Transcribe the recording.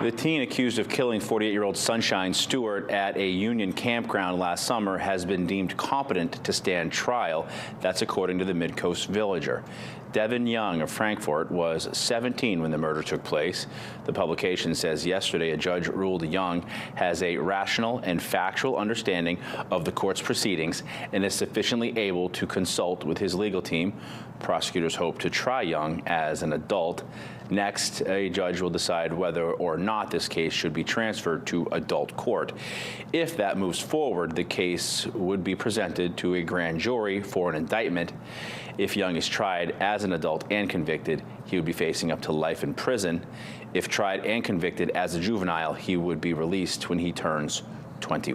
The teen accused of killing 48-year-old Sunshine Stewart at a Union campground last summer has been deemed competent to stand trial. That's according to the Midcoast Villager. Devin Young of Frankfort was 17 when the murder took place. The publication says yesterday a judge ruled Young has a rational and factual understanding of the court's proceedings and is sufficiently able to consult with his legal team. Prosecutors hope to try Young as an adult. Next, a judge will decide whether or not this case should be transferred to adult court. If that moves forward, the case would be presented to a grand jury for an indictment. If Young is tried as an adult and convicted, he would be facing up to life in prison. If tried and convicted as a juvenile, he would be released when he turns 21.